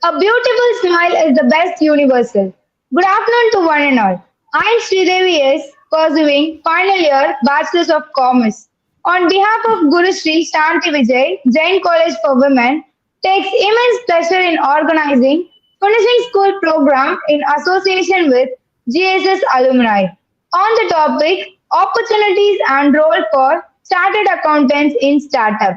A beautiful smile is the best universal. Good afternoon to one and all. I am Sridevi S. pursuing final year Bachelor's of Commerce. On behalf of Guru Sri Shanti Vijay, Jain College for Women, takes immense pleasure in organizing finishing school program in association with GSS alumni. On the topic, opportunities and role for chartered accountants in startup.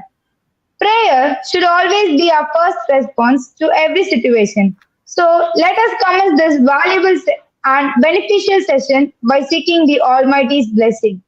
Prayer should always be our first response to every situation. So let us commence this valuable and beneficial session by seeking the Almighty's blessing.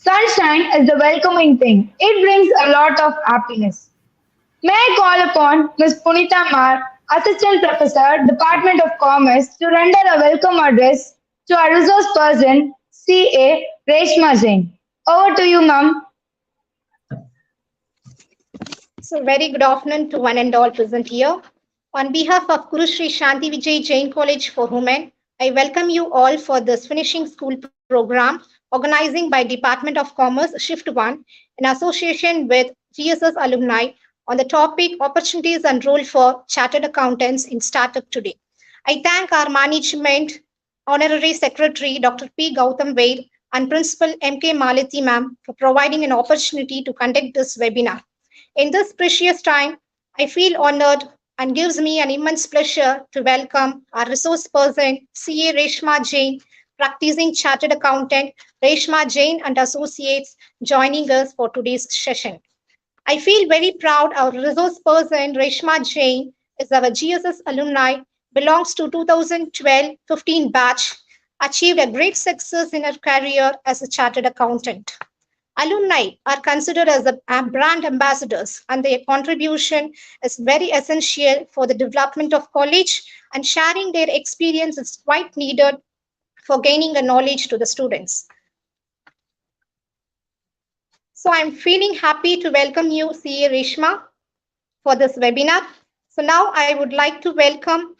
Sunshine is the welcoming thing. It brings a lot of happiness. May I call upon Ms. Punita Mar, Assistant Professor, Department of Commerce, to render a welcome address to our resource person, CA Reshma Jain. Over to you, ma'am. So, very good afternoon to one and all present here. On behalf of Guru Sri Shanti Vijay Jain College for Women, I welcome you all for this finishing school program organizing by Department of Commerce Shift 1 in association with GSS alumni on the topic opportunities and role for chartered accountants in startup today. I thank our management, Honorary Secretary Dr. P. Gautam Vaid and Principal M.K. Malati ma'am for providing an opportunity to conduct this webinar. In this precious time, I feel honored and gives me an immense pleasure to welcome our resource person, CA Reshma Jain, practicing chartered accountant Reshma Jain and Associates, joining us for today's session. I feel very proud our resource person, Reshma Jain, is our GSS alumni, belongs to 2012-15 batch, achieved a great success in her career as a chartered accountant. Alumni are considered as the brand ambassadors, and their contribution is very essential for the development of college, and sharing their experience is quite needed for gaining the knowledge to the students. So I'm feeling happy to welcome you, CA Reshma, for this webinar. So now I would like to welcome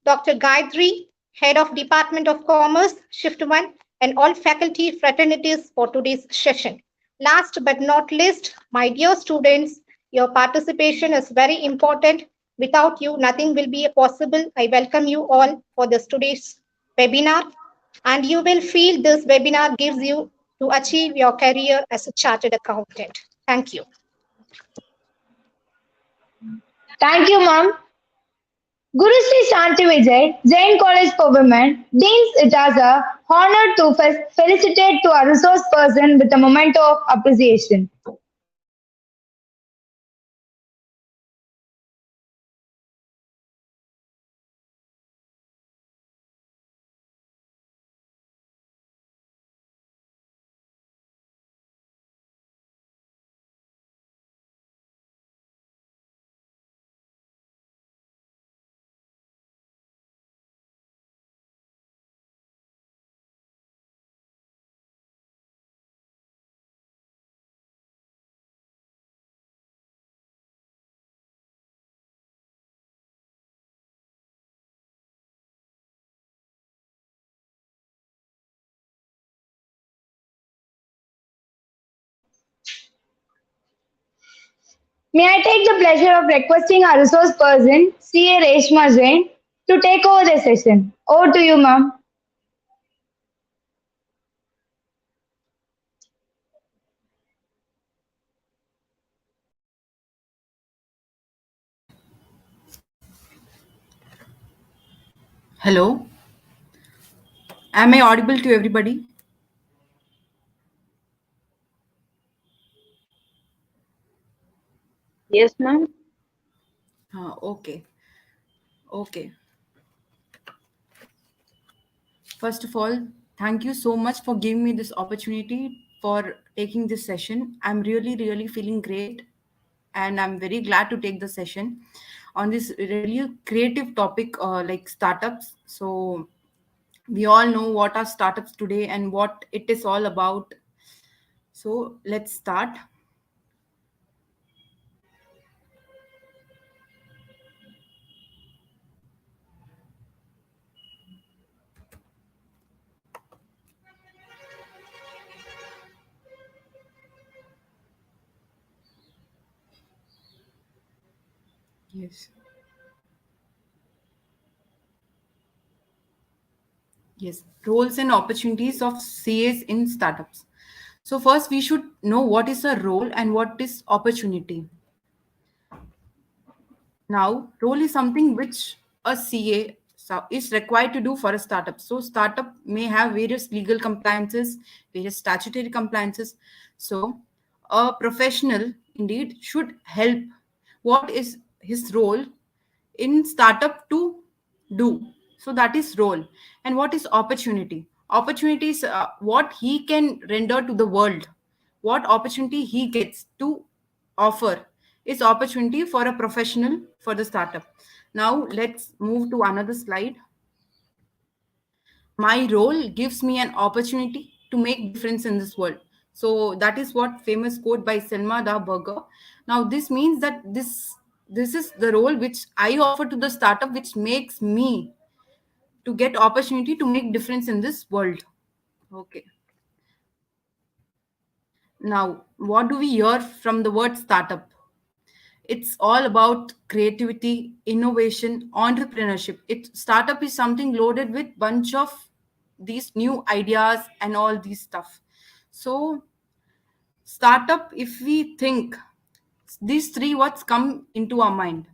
Dr. Gayatri, Head of Department of Commerce, Shift 1, and all faculty fraternities for today's session. Last but not least, my dear students, your participation is very important. Without you, nothing will be possible. I welcome you all for this today's webinar, and you will feel this webinar gives you to achieve your career as a chartered accountant. Thank you. Thank you, ma'am. Guru Sri Shanti Vijay, Jain College for Women, deems it as a honor to felicitate to our resource person with a memento of appreciation. May I take the pleasure of requesting our resource person, CA Reshma Jain, to take over the session. Over to you, ma'am. Hello, am I audible to everybody? Yes, ma'am. Okay, okay. First of all, thank you so much for giving me this opportunity for taking this session. I'm really, really feeling great and I'm very glad to take the session on this really creative topic like startups. So, we all know what are startups today and what it is all about. So, let's start. Yes. Yes, roles and opportunities of CAs in startups. So first we should know what is a role and what is opportunity. Now, role is something which a CA is required to do for a startup. So startup may have various legal compliances, various statutory compliances. So a professional indeed should help. What is his role in startup to do? So that is role. And what is opportunity? Opportunity is what he can render to the world, what opportunity he gets to offer is opportunity for a professional for the startup. Now let's move to another slide. My role gives me an opportunity to make difference in this world. So that is what famous quote by Selma da Burger. Now this means that this is the role which I offer to the startup, which makes me to get opportunity to make difference in this world. Okay. Now, what do we hear from the word startup? It's all about creativity, innovation, entrepreneurship. It startup is something loaded with bunch of these new ideas and all these stuff. So startup, if we think these three words come into our mind.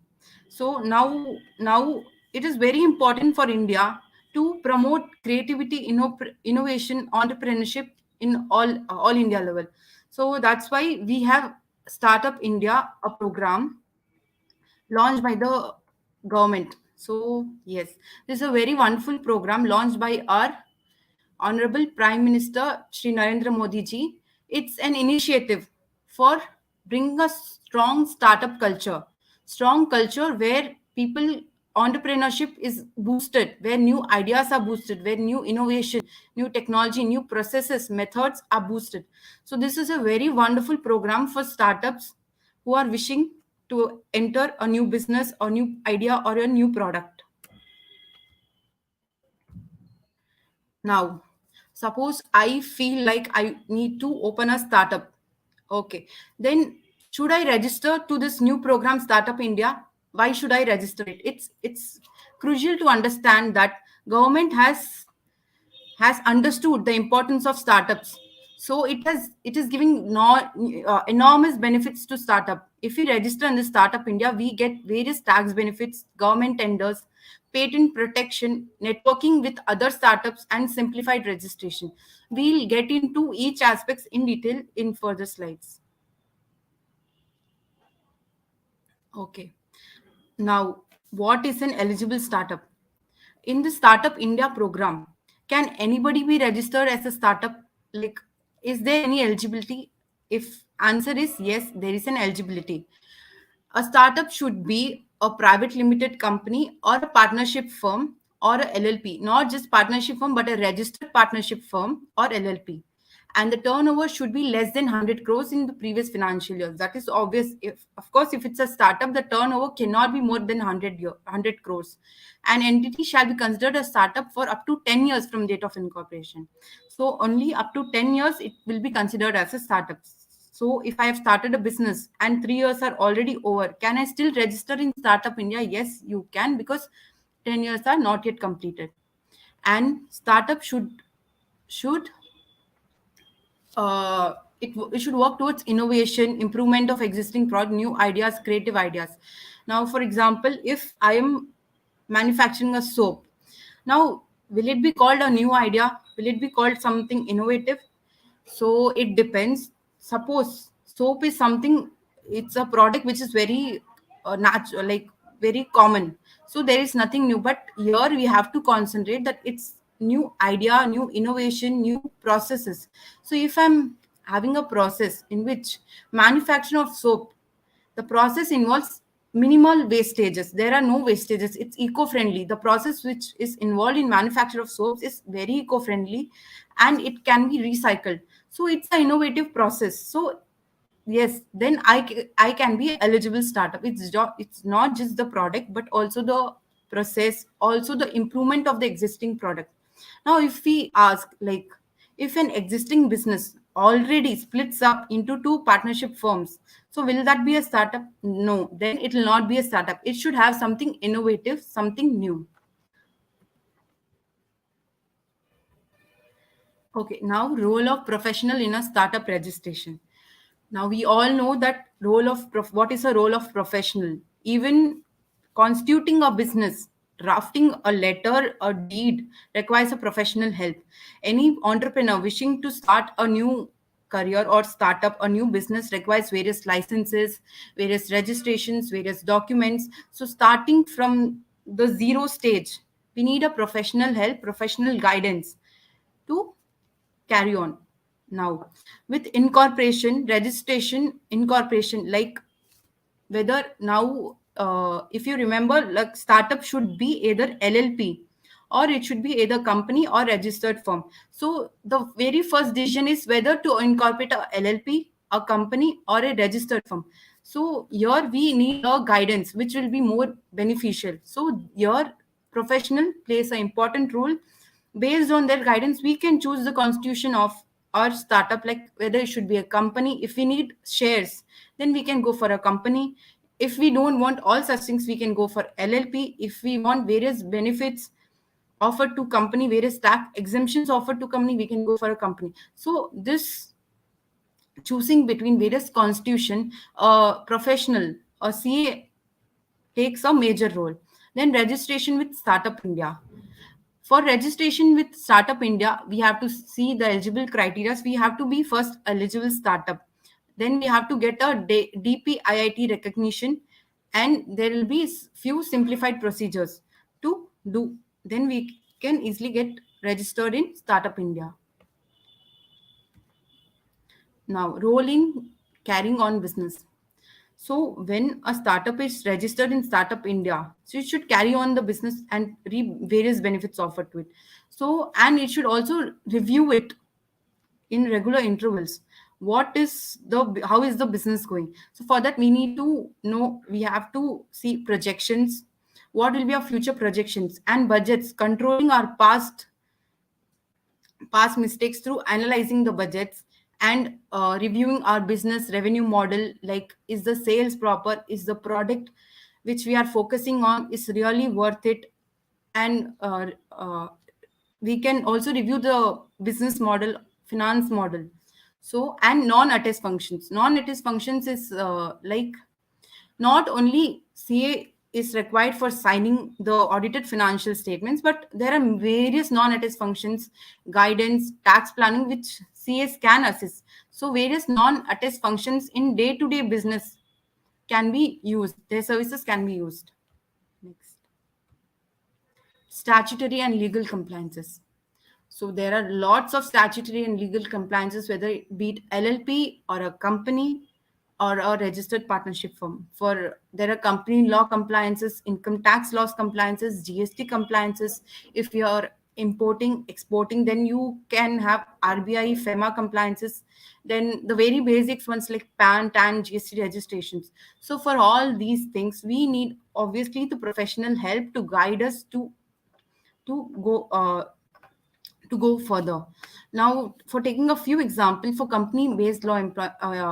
So now it is very important for India to promote creativity, innovation, entrepreneurship in all India level. So that's why we have Startup India, a program launched by the government. So, yes, this is a very wonderful program launched by our Honorable Prime Minister Shri Narendra Modi ji. It's an initiative for bringing a strong startup culture, strong culture where people entrepreneurship is boosted, where new ideas are boosted, where new innovation, new technology, new processes, methods are boosted. So this is a very wonderful program for startups who are wishing to enter a new business or new idea or a new product. Now, suppose I feel like I need to open a startup. Okay. Then should I register to this new program Startup India? Why should I register it? It's crucial to understand that government has understood the importance of startups. So it is giving enormous benefits to startup. If we register in the Startup India, we get various tax benefits, government tenders, patent protection, networking with other startups, and simplified registration. We'll get into each aspects in detail in further slides. Okay. Now, what is an eligible startup? In the Startup India program, can anybody be registered as a startup? Like, is there any eligibility? If answer is yes, there is an eligibility. A startup should be a private limited company or a partnership firm or a LLP, not just partnership firm, but a registered partnership firm or LLP. And the turnover should be less than 100 crores in the previous financial year. That is obvious. If, of course, if it's a startup, the turnover cannot be more than 100 crores. An entity shall be considered a startup for up to 10 years from date of incorporation. So only up to 10 years it will be considered as a startup. So if I have started a business and 3 years are already over, can I still register in Startup India? Yes, you can, because 10 years are not yet completed. And startup should it should work towards innovation, improvement of existing product, new ideas, creative ideas. Now, for example, if I am manufacturing a soap, Now, will it be called a new idea? Will it be called something innovative? So it depends. Suppose soap is something, it's a product which is very natural, like very common. So there is nothing new. But here we have to concentrate that it's new idea, new innovation, new processes. So if I'm having a process in which manufacture of soap, the process involves minimal wastages. There are no wastages. It's eco-friendly. The process which is involved in manufacture of soaps is very eco-friendly, and it can be recycled. So it's an innovative process. So yes, then I can be eligible startup. It's not just the product, but also the process, also the improvement of the existing product. Now if we ask, like, if an existing business already splits up into two partnership firms, so will that be a startup? No, then it will not be a startup. It should have something innovative, something new. Okay, now role of professional in a startup registration. Now we all know that what is a role of professional. Even constituting a business, drafting a letter, a deed requires a professional help. Any entrepreneur wishing to start a new career or start up a new business requires various licenses, various registrations, various documents. So starting from the zero stage, we need a professional help, professional guidance to carry on. Now with incorporation, registration, incorporation, like whether now if you remember, like startup should be either LLP, or it should be either company or registered firm. So the very first decision is whether to incorporate a LLP, a company, or a registered firm. So here we need a guidance which will be more beneficial. So your professional plays an important role. Based on their guidance, we can choose the constitution of our startup, like whether it should be a company. If we need shares, then we can go for a company. If we don't want all such things, we can go for LLP. If we want various benefits offered to company, various tax exemptions offered to company, we can go for a company. So this choosing between various constitution, professional, a CA takes a major role. Then registration with Startup India. For registration with Startup India, we have to see the eligible criteria. We have to be first eligible startup. Then we have to get a DPIIT recognition, and there will be few simplified procedures to do. Then we can easily get registered in Startup India. Now, role in carrying on business. So when a startup is registered in Startup India, so it should carry on the business and reap various benefits offered to it. So, and it should also review it in regular intervals. What is the how is the business going? So for that we need to know, we have to see projections. What will be our future projections and budgets? Controlling our past mistakes through analyzing the budgets and reviewing our business revenue model, like is the sales proper, is the product which we are focusing on is really worth it, and we can also review the business model, finance model. So, and non-attest functions. Non-attest functions is like not only CA is required for signing the audited financial statements, but there are various non-attest functions, guidance, tax planning, which CAs can assist. So various non-attest functions in day-to-day business can be used. Their services can be used. Next, statutory and legal compliances. So there are lots of statutory and legal compliances, whether it be it LLP or a company or a registered partnership firm. For there are company law compliances, income tax laws compliances, GST compliances. If you are importing, exporting, then you can have RBI, FEMA compliances. Then the very basics ones like PAN, TAN, GST registrations. So for all these things, we need obviously the professional help to guide us to go to go further. Now, for taking a few examples for company-based law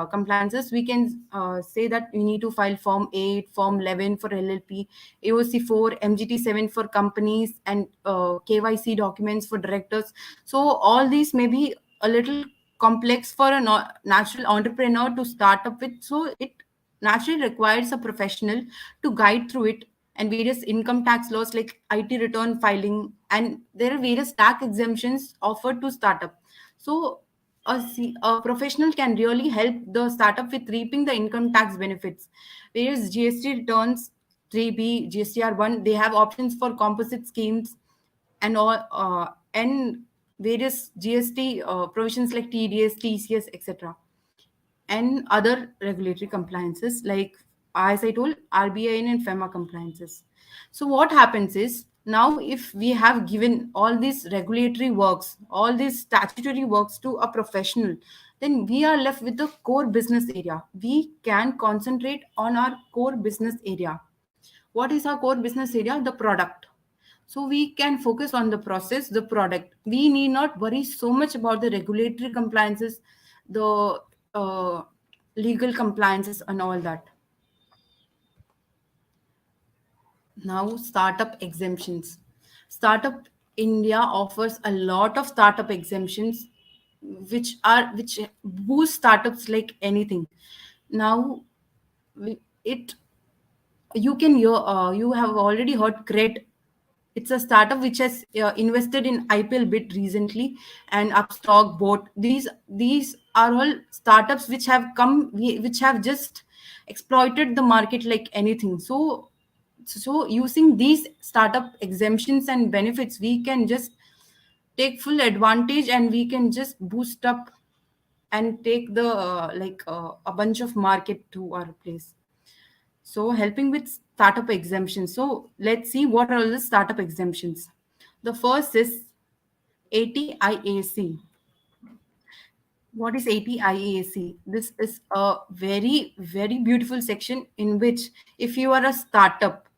compliances, we can say that we need to file Form 8, Form 11 for LLP, AOC 4, MGT 7 for companies, and KYC documents for directors. So all these may be a little complex for a natural entrepreneur to start up with. So it naturally requires a professional to guide through it and various income tax laws like IT return filing, and there are various tax exemptions offered to startup. So a professional can really help the startup with reaping the income tax benefits. Various GST returns, 3B, GSTR1, they have options for composite schemes and all, and various GST provisions like TDS, TCS, etc., and other regulatory compliances like, as I told, RBI and FEMA compliances. So what happens is, now if we have given all these regulatory works, all these statutory works to a professional, then we are left with the core business area. We can concentrate on our core business area. What is our core business area? The product. So we can focus on the process, the product. We need not worry so much about the regulatory compliances, the uh, legal compliances and all that. Now, startup exemptions. Startup India offers a lot of startup exemptions, which boost startups like anything. Now, it you have already heard Cred. It's a startup which has invested in IPL bid recently, and Upstock, Boat. These are all startups which have which have just exploited the market like anything. So using these startup exemptions and benefits, we can just take full advantage, and we can just boost up and take the a bunch of market to our place. So, helping with startup exemptions. So, let's see what are all the startup exemptions. The first is ATIAC. What is ATIAC? This is a very, very beautiful section in which, if you are a startup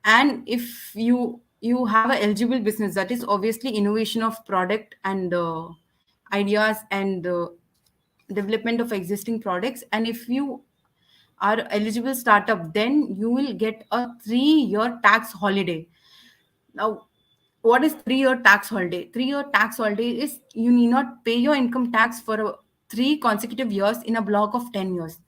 and if you have an eligible business, that is obviously innovation of product and ideas and development of existing products, and if you are eligible startup, then you will get a 3-year tax holiday. Now, what is 3-year tax holiday? 3-year tax holiday is you need not pay your income tax for 3 consecutive years in a block of 10 years.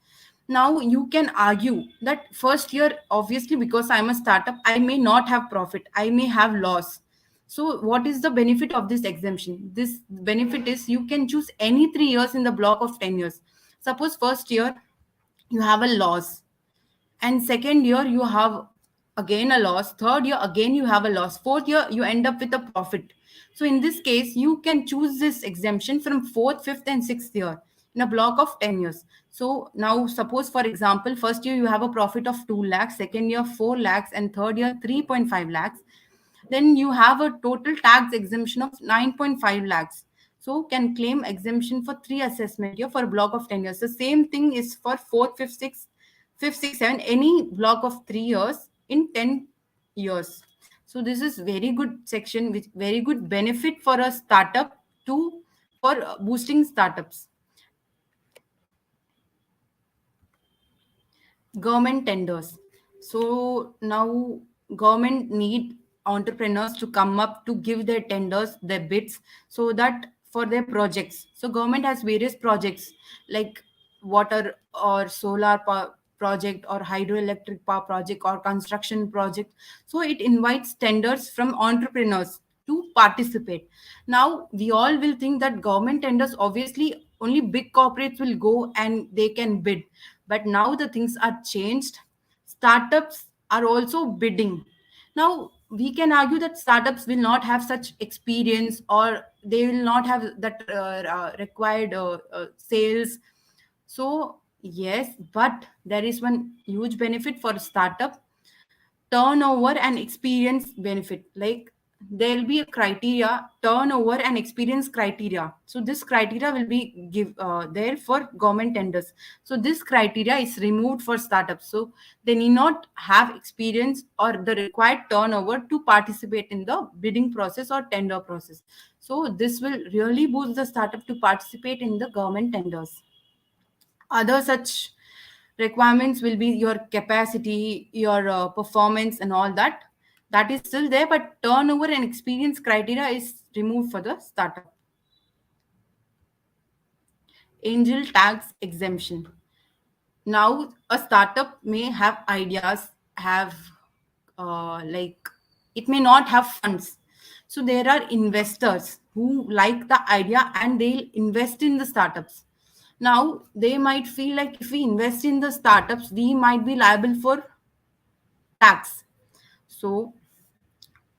Now, you can argue that first year, obviously, because I'm a startup, I may not have profit, I may have loss. So, what is the benefit of this exemption? This benefit is you can choose any 3 years in the block of 10 years. Suppose first year you have a loss, and second year you have again a loss, third year again you have a loss, fourth year you end up with a profit. So in this case, you can choose this exemption from fourth, fifth and sixth year in a block of 10 years. So now suppose, for example, first year you have a profit of 2 lakhs, second year 4 lakhs, and third year 3.5 lakhs, then you have a total tax exemption of 9.5 lakhs. So can claim exemption for 3 assessment year for a block of 10 years. The same thing is for fourth, fifth, sixth, seven, any block of 3 years in 10 years. So this is very good section with very good benefit for a startup to for boosting startups. Government tenders. So now government need entrepreneurs to come up to give their tenders, their bids, so that for their projects. So government has various projects like water or solar power project or hydroelectric power project or construction project. So it invites tenders from entrepreneurs to participate. Now we all will think that government tenders, obviously only big corporates will go and they can bid, but now the things are changed. Startups are also bidding. Now we can argue that startups will not have such experience, or they will not have that required sales. So yes, but there is one huge benefit for a startup: turnover and experience benefit. Like, there will be a criteria, turnover and experience criteria. So this criteria will be there for government tenders. So this criteria is removed for startups, so they need not have experience or the required turnover to participate in the bidding process or tender process. So this will really boost the startup to participate in the government tenders. Other such requirements will be your capacity, your performance and all that. That is still there, but turnover and experience criteria is removed for the startup. Angel tax exemption. Now a startup may have ideas, have like it may not have funds. So there are investors who like the idea and they'll invest in the startups. Now they might feel like if we invest in the startups, we might be liable for tax. So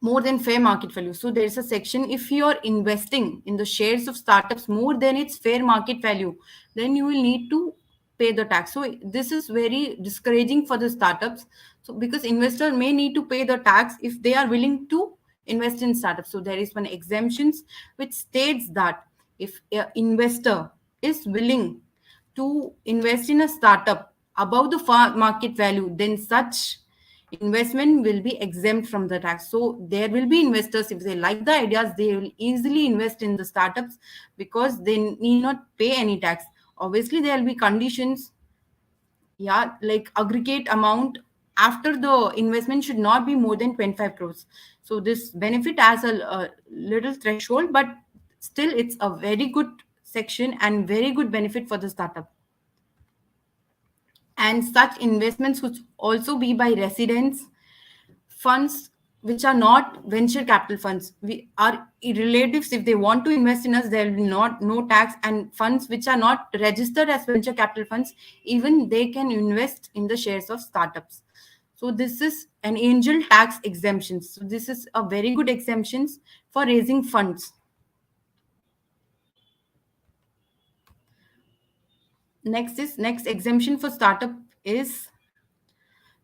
more than fair market value. So there is a section, if you are investing in the shares of startups more than its fair market value, then you will need to pay the tax. So this is very discouraging for the startups. So because investor may need to pay the tax if they are willing to invest in startups. So there is one exemptions which states that if an investor is willing to invest in a startup above the market value, then such investment will be exempt from the tax. So there will be investors, if they like the ideas, they will easily invest in the startups because they need not pay any tax. Obviously there will be conditions, yeah, like aggregate amount after the investment should not be more than 25 crores. So this benefit has a little threshold, but still it's a very good section and very good benefit for the startup. And such investments could also be by residents, funds which are not venture capital funds. We are relatives, if they want to invest in us, there will be not no tax. And funds which are not registered as venture capital funds, even they can invest in the shares of startups. So this is an angel tax exemption. So this is a very good exemptions for raising funds. Next exemption for startup is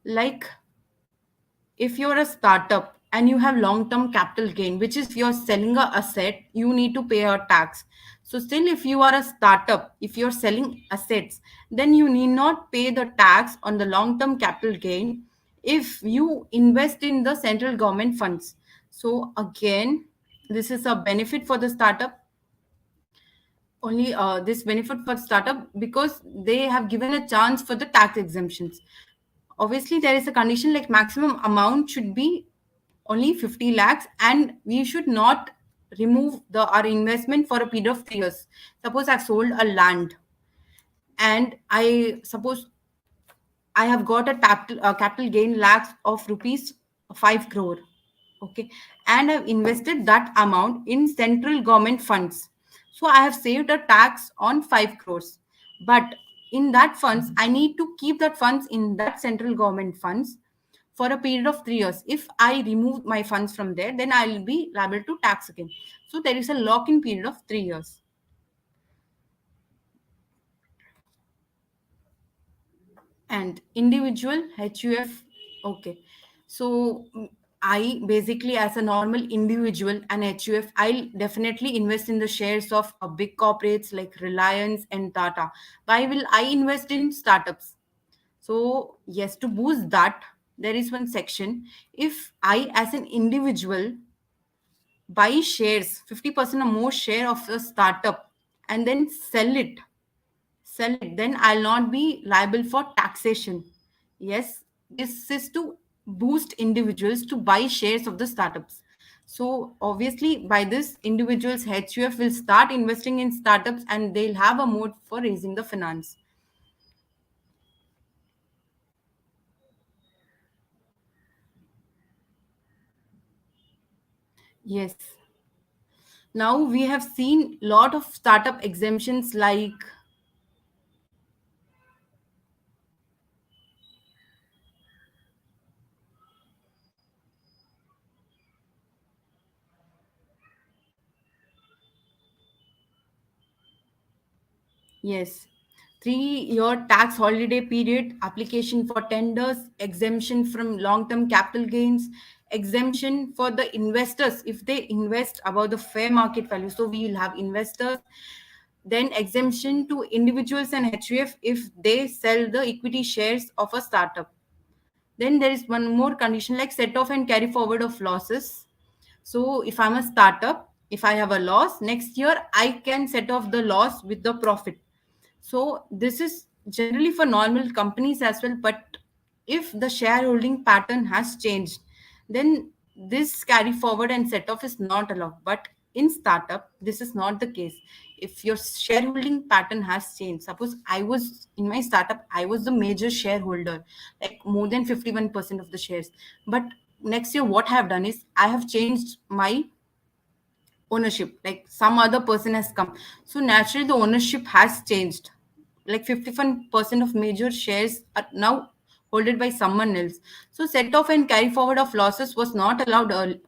like if you're a startup and you have long term capital gain, which is if you're selling a asset, you need to pay a tax. So still, if you are a startup, if you're selling assets, then you need not pay the tax on the long term capital gain if you invest in the central government funds. So again, this is a benefit for the startup. Only this benefit for startup because they have given a chance for the tax exemptions. Obviously there is a condition like maximum amount should be only 50 lakhs, and we should not remove the our investment for a period of 3 years. Suppose I've sold a land and I suppose I have got a capital gain lakhs of rupees 5 crore. Okay. And I've invested that amount in central government funds. So I have saved a tax on 5 crores. But in that funds, I need to keep that funds in that central government funds for a period of 3 years. If I remove my funds from there, then I'll be liable to tax again. So there is a lock-in period of 3 years. And individual HUF. Okay. So I basically, as a normal individual and HUF, I'll definitely invest in the shares of big corporates like Reliance and Tata. Why will I invest in startups? So yes, to boost that, there is one section. If I as an individual buy shares, 50% or more share of a startup, and then sell it, then I'll not be liable for taxation. Yes, this is to boost individuals to buy shares of the startups. So obviously by this, individuals HUF will start investing in startups and they'll have a mode for raising the finance. Yes. Now we have seen lot of startup exemptions like yes. 3 year tax holiday period, application for tenders, exemption from long term capital gains, exemption for the investors if they invest above the fair market value. So we will have investors. Then exemption to individuals and HUF if they sell the equity shares of a startup. Then there is one more condition like set off and carry forward of losses. So if I'm a startup, if I have a loss, next year I can set off the loss with the profit. So this is generally for normal companies as well. But if the shareholding pattern has changed, then this carry forward and set off is not allowed. But in startup this is not the case. If your shareholding pattern has changed, suppose I was in my startup, I was the major shareholder, like more than 51% of the shares. But next year what I have done is I have changed my ownership, like some other person has come, so naturally the ownership has changed. Like 51% of major shares are now holded by someone else. So set off and carry forward of losses was not allowed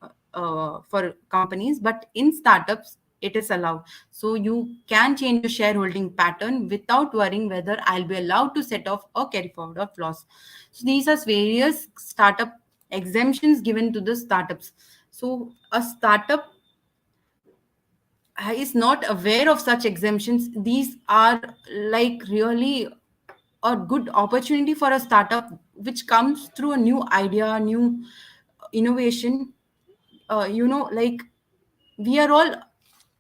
for companies, but in startups it is allowed. So you can change your shareholding pattern without worrying whether I'll be allowed to set off or carry forward of loss. So these are various startup exemptions given to the startups. So a startup is not aware of such exemptions. These are like really a good opportunity for a startup which comes through a new idea, new innovation. Like we are all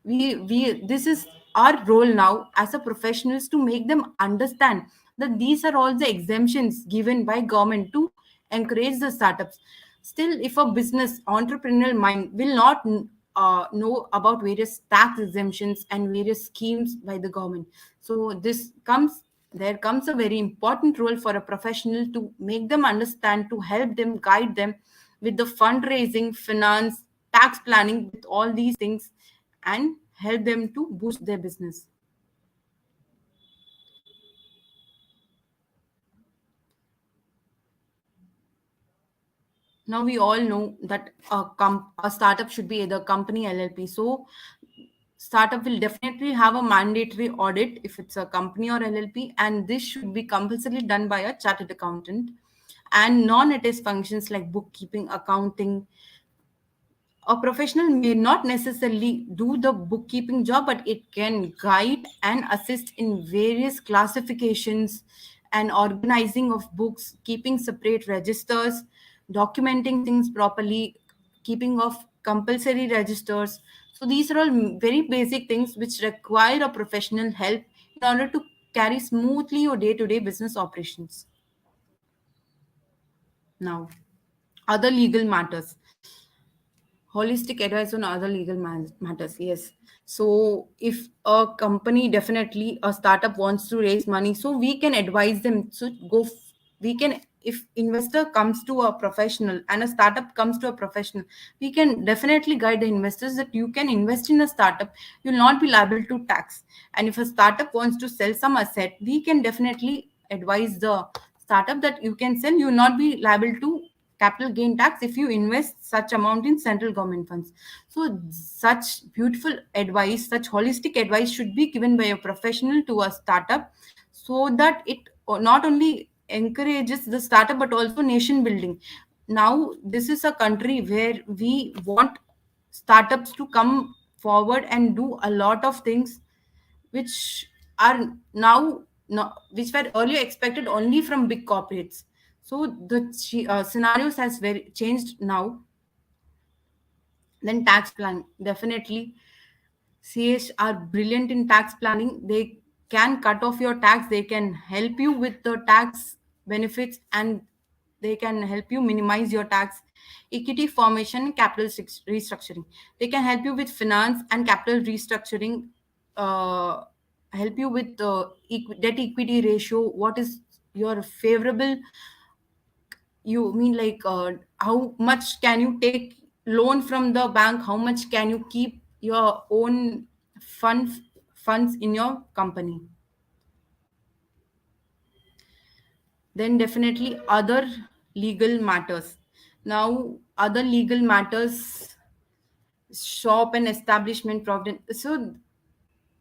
we this is our role now as a professionals to make them understand that these are all the exemptions given by government to encourage the startups. Still, if a business entrepreneurial mind will not know about various tax exemptions and various schemes by the government, so there comes a very important role for a professional to make them understand, to help them, guide them with the fundraising, finance, tax planning, with all these things, and help them to boost their business. Now we all know that a startup should be either company LLP. So startup will definitely have a mandatory audit if it's a company or LLP, and this should be compulsorily done by a chartered accountant. And non-attest functions like bookkeeping, accounting, a professional may not necessarily do the bookkeeping job, but it can guide and assist in various classifications and organizing of books, keeping separate registers, documenting things properly, keeping of compulsory registers. So these are all very basic things which require a professional help in order to carry smoothly your day-to-day business operations. Now, other legal matters. Holistic advice on other legal matters, yes. So if a company, definitely a startup wants to raise money, so we can advise them to we can, if investor comes to a professional and a startup comes to a professional, we can definitely guide the investors that you can invest in a startup, you'll not be liable to tax. And if a startup wants to sell some asset, we can definitely advise the startup that you can sell, you will not be liable to capital gain tax if you invest such amount in central government funds. So such beautiful advice, such holistic advice should be given by a professional to a startup, so that it not only encourages the startup but also nation building. Now this is a country where we want startups to come forward and do a lot of things which are now which were earlier expected only from big corporates. So the scenarios has very changed now. Then tax plan, definitely CH are brilliant in tax planning. They can cut off your tax, they can help you with the tax benefits, and they can help you minimize your tax. Equity formation, capital restructuring. They can help you with finance and capital restructuring, uh, help you with debt equity ratio. What is your favorable, you mean like how much can you take loan from the bank, how much can you keep your own fund funds in your company. Then definitely other legal matters. Now other legal matters, shop and establishment provident. So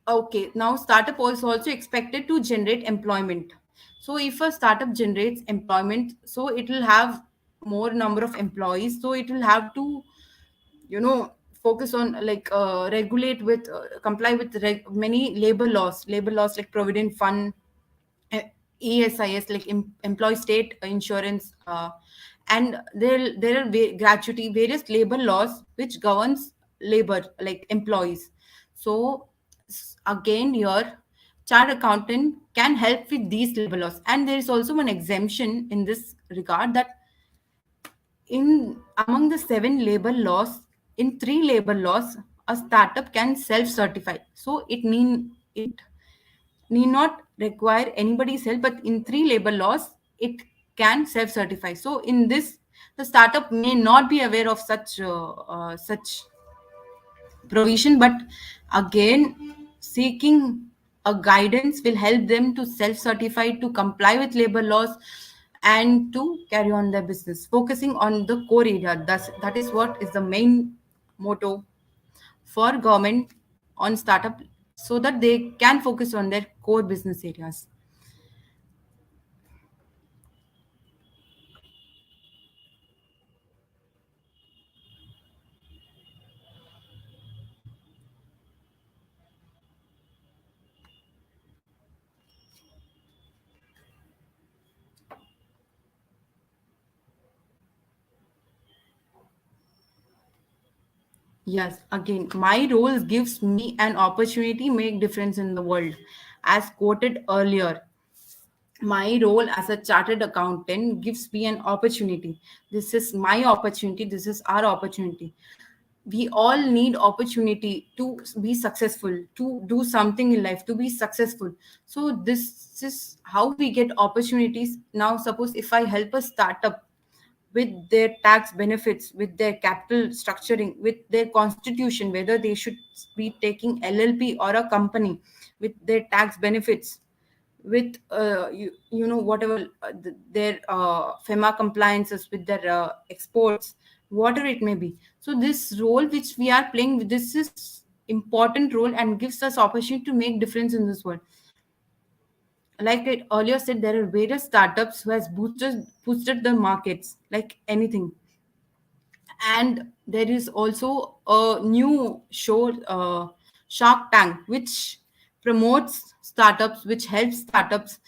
okay, now startup is also expected to generate employment. So if a startup generates employment, so it will have more number of employees, so it will have to, you know, focus on like regulate with comply with many labor laws like provident fund, uh, ESIS, like employee state insurance, and there are gratuity, various labor laws which governs labor like employees. So again here, chartered accountant can help with these labor laws. And there is also an exemption in this regard, that in among the seven labor laws, in three labor laws, a startup can self-certify. So it need not require anybody's help, but in three labor laws, it can self-certify. So in this, the startup may not be aware of such provision, but again, seeking a guidance will help them to self-certify, to comply with labor laws, and to carry on their business, focusing on the core area. That is what is the main motto for government on startup, so that they can focus on their core business areas. Yes, again, my role gives me an opportunity make difference in the world. As quoted earlier, my role as a chartered accountant gives me an opportunity. This is my opportunity. This is our opportunity. We all need opportunity to be successful, to do something in life, to be successful. So this is how we get opportunities. Now suppose if I help a startup with their tax benefits, with their capital structuring, with their constitution, whether they should be taking LLP or a company, with their tax benefits, with whatever their FEMA compliances, with their exports, whatever it may be. So this role which we are playing, this is important role and gives us opportunity to make difference in this world. Like I earlier said, there are various startups who has boosted the markets like anything. And there is also a new show, Shark Tank, which promotes startups, which helps startups,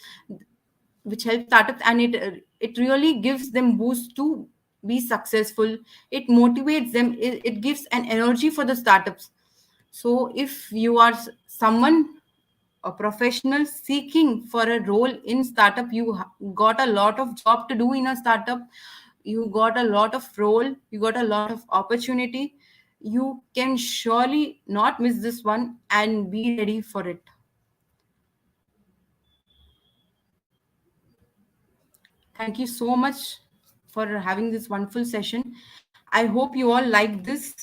and it really gives them boost to be successful. It motivates them. It gives an energy for the startups. So if you are someone, a professional seeking for a role in startup, you got a lot of job to do in a startup. You got a lot of role, you got a lot of opportunity. You can surely not miss this one and be ready for it. Thank you so much for having this wonderful session. I hope you all like this.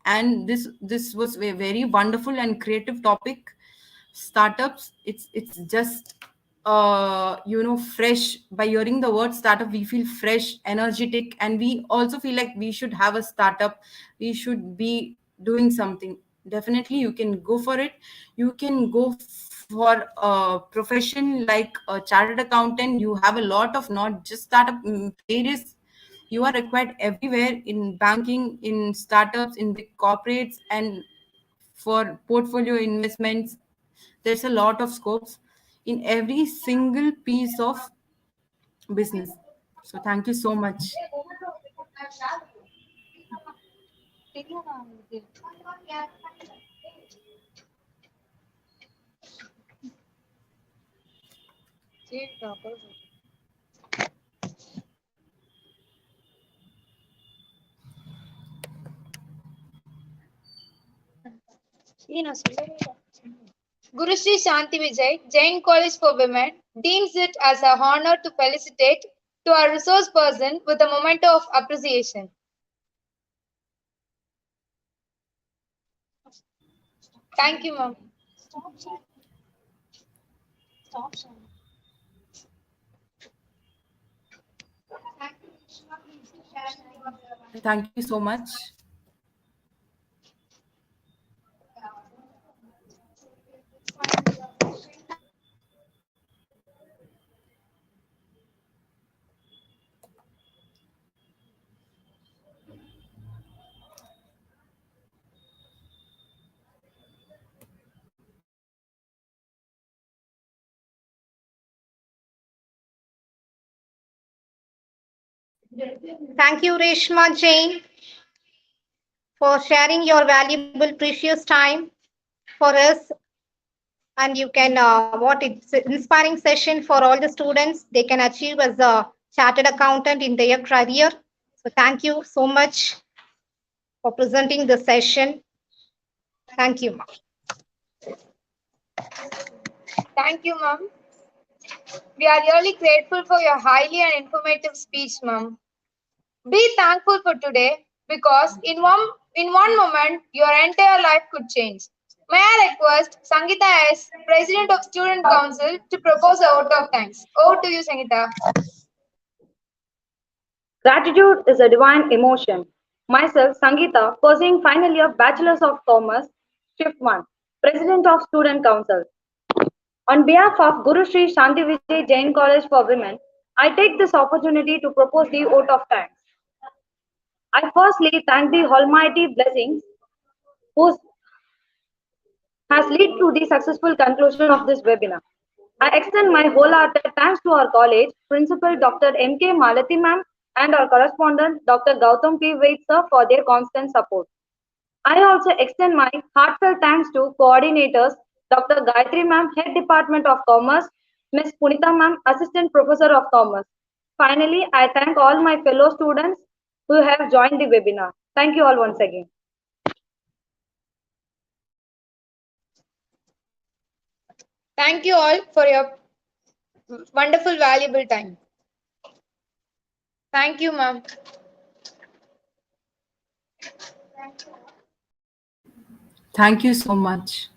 And this was a very wonderful and creative topic. Startups, it's just fresh. By hearing the word startup, we feel fresh, energetic, and we also feel like we should have a startup. We should be doing something. Definitely you can go for it. You can go for a profession like a chartered accountant. You have a lot of, not just startup, various, you are required everywhere, in banking, in startups, in big corporates, and for portfolio investments. There's a lot of scopes in every single piece of business. So thank you so much. Guru Sri Shanti Vijay, Jain College for Women, deems it as a honor to felicitate to our resource person with a memento of appreciation. Thank you, ma'am. Thank you so much. Thank you, Reshma Jain, for sharing your valuable, precious time for us. And you can, what it's an inspiring session for all the students. They can achieve as a chartered accountant in their career. So thank you so much for presenting the session. Thank you, ma'am. Thank you, ma'am. We are really grateful for your highly and informative speech, ma'am. Be thankful for today because in one moment your entire life could change. May I request Sangita S, President of Student Council, to propose a vote of thanks. Over to you, Sangita. Gratitude is a divine emotion. Myself, Sangeeta, pursuing final year Bachelor's of Commerce, Shift 1, President of Student Council. On behalf of Guru Sri Shanti Vijay Jain College for Women, I take this opportunity to propose the vote of thanks. I firstly thank the Almighty blessings who has led to the successful conclusion of this webinar. I extend my wholehearted thanks to our college principal Dr. M.K. Malati ma'am and our correspondent Dr. Gautam P. Vaid sir for their constant support. I also extend my heartfelt thanks to coordinators Dr. Gayatri ma'am, Head Department of Commerce, Ms. Punita ma'am, Assistant Professor of Commerce. Finally, I thank all my fellow students who have joined the webinar. Thank you all once again. Thank you all for your wonderful, valuable time. Thank you, ma'am. Thank you so much.